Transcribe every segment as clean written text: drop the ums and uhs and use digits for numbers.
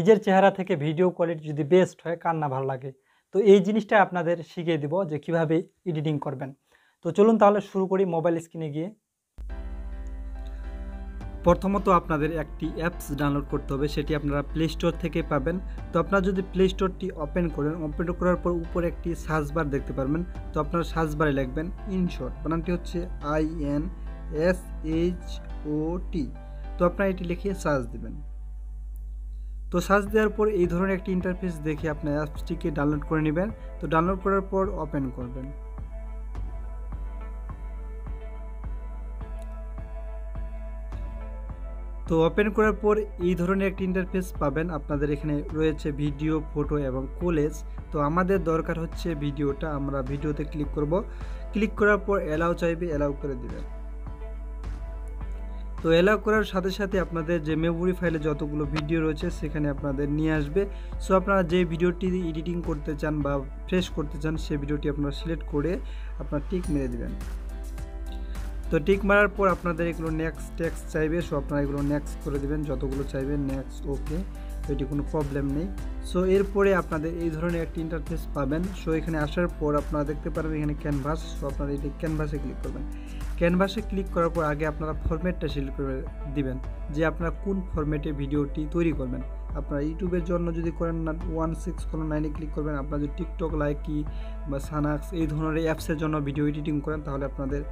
নিজের চেহারা থেকে ভিডিও কোয়ালিটি যদি বেস্ট হয় কার না ভালো লাগে। তো এই জিনিসটা আপনাদের শিখিয়ে দিব যে কিভাবে এডিটিং করবেন। তো চলুন তাহলে শুরু করি মোবাইল স্ক্রিনে গিয়ে। প্রথমত আপনাদের একটি অ্যাপস ডাউনলোড করতে হবে, সেটি আপনারা প্লে স্টোর থেকে পাবেন। তো আপনারা যদি প্লে স্টোরটি ওপেন করেন, ওপেন করার পর উপরে একটি সার্চ বার দেখতে পারবেন। তো আপনারা সার্চ বারে লিখবেন ইনশট, বানানটি হচ্ছে INSHOT। তো আপনারা এটি লিখে সার্চ দেবেন। তো সার্চ দেওয়ার পর এই ধরনের একটি ইন্টারফেস দেখে আপনার অ্যাপসটিকে ডাউনলোড করে নেবেন। তো ডাউনলোড করার পর ওপেন করবেন। তো ওপেন করার পর এই ধরনের একটি ইন্টারফেস পাবেন। আপনাদের এখানে রয়েছে ভিডিও, ফটো এবং কোলেজ। তো আমাদের দরকার হচ্ছে ভিডিওটা, আমরা ভিডিওতে ক্লিক করব। ক্লিক করার পর অ্যালাউ চাইবে, অ্যালাউ করে দেবেন। তো অ্যালাউ করার সাথে সাথে আপনাদের যে মেমোরি ফাইলে যতগুলো ভিডিও রয়েছে সেখানে আপনাদের নিয়ে আসবে। সো আপনারা যে ভিডিওটি এডিটিং করতে চান বা ফ্রেশ করতে চান সেই ভিডিওটি আপনারা সিলেক্ট করে আপনারা টিক মেরে দেবেন। তো টিক মারার পর আপনাদের এগুলো নেক্সট টেক্সট চাইবে। সো আপনারা এগুলো নেক্সট করে দেবেন, যতগুলো চাইবেন নেক্সট। ওকে, এটি কোনো প্রবলেম নেই। সো এরপরে আপনাদের এই ধরনের একটি ইন্টারফেস পাবেন। সো এখানে আসার পর আপনারা দেখতে পারবেন এখানে ক্যানভাস। সো আপনারা এটি ক্যানভাসে ক্লিক করবেন। ক্যানভাসে ক্লিক করার পর আগে আপনারা ফরম্যাটটা সিলেক্ট করে দিবেন যে আপনারা কোন ফরম্যাটে ভিডিওটি তৈরি করবেন। আপনারা ইউটিউবের জন্য যদি করেন না 16:9 ক্লিক করবেন। আপনারা যদি টিকটক, লাইকি বা সানাক্স এই ধরনের অ্যাপসের জন্য ভিডিও এডিটিং করেন তাহলে আপনাদের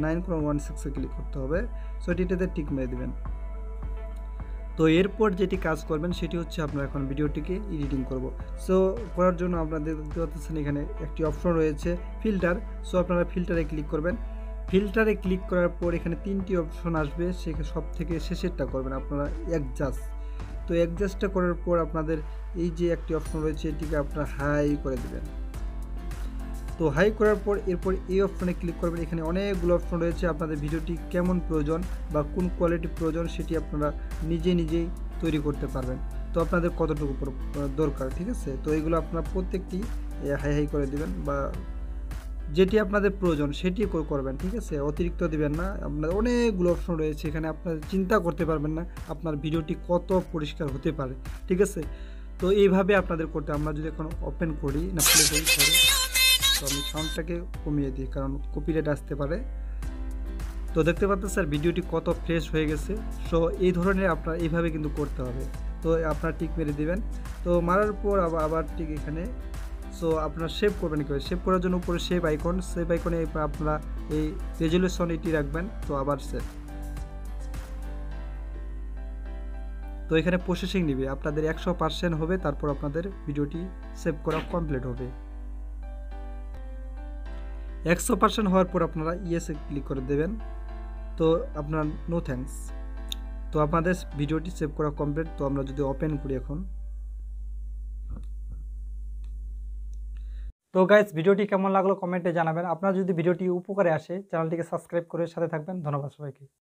9:16 ক্লিক করতে হবে। সো এটিতে টিক মেরে দেবেন। তো এরপর যেটি কাজ করবেন সেটি হচ্ছে আপনারা এখন ভিডিওটিকে এডিটিং করব। সো করার জন্য আপনাদের দেখতে পাচ্ছেন এখানে একটি অপশন রয়েছে ফিল্টার। সো আপনারা ফিল্টারে ক্লিক করবেন। ফিল্টারে ক্লিক করার পর এখানে 3টি অপশন আসবে, সেখানে সব থেকে শেষেরটা করবেন আপনারা অ্যাডজাস্ট। তো অ্যাডজাস্টটা করার পর আপনাদের এই যে একটি অপশন রয়েছে এটিকে আপনারা হাই করে দেবেন। তো হাই করার পর এরপর এই অপশনে ক্লিক করবেন। এখানে অনেকগুলো অপশন রয়েছে, আপনাদের ভিডিওটি কেমন প্রয়োজন বা কোন কোয়ালিটি প্রয়োজন সেটি আপনারা নিজেই তৈরি করতে পারবেন। তো আপনাদের কতটুকু দরকার, ঠিক আছে। তো এইগুলো আপনারা প্রত্যেকটি হাই করে দিবেন বা যেটি আপনাদের প্রয়োজন সেটি করবেন, ঠিক আছে। অতিরিক্ত দিবেন না। আপনার অনেকগুলো অপশন রয়েছে, এখানে আপনার চিন্তা করতে পারবেন না আপনার ভিডিওটি কত পরিষ্কার হতে পারে, ঠিক আছে। তো এইভাবে আপনাদের করতে, আমরা যদি এখন ওপেন করি না প্লে করি, তো আমি সাউন্ডটাকে কমিয়ে দিই কারণ কপিরাইট আসতে পারে। তো দেখতে পাচ্ছেন স্যার ভিডিওটি কত ফ্রেশ হয়ে গেছে। সো এই ধরনের আপনার এইভাবে কিন্তু করতে হবে। তো আপনার টিক মেরে দিবেন। তো মারার পর আবার ঠিক এখানে সো আপনারা সেভ করবেন কীভাবে, সেভ করার জন্য উপরে সেভ আইকনে আপনারা এই রেজলিউশন এটি রাখবেন। তো আবার সেভ। তো এখানে প্রসেসিং নেবে, আপনাদের 100% হবে, তারপর আপনাদের ভিডিওটি সেভ করা কমপ্লিট হবে। 100% হওয়ার পর আপনারা ইয়েসে ক্লিক করে দেবেন। তো আপনার নো থ্যাঙ্কস। তো আপনাদের ভিডিওটি সেভ করা কমপ্লিট। তো আমরা যদি ওপেন করি এখন। তো গাইস ভিডিওটি কেমন লাগলো কমেন্টে জানাবেন। আপনারা যদি ভিডিওটি উপকারে আসে চ্যানেলটিকে সাবস্ক্রাইব করে সাথে থাকবেন। ধন্যবাদ সবাইকে।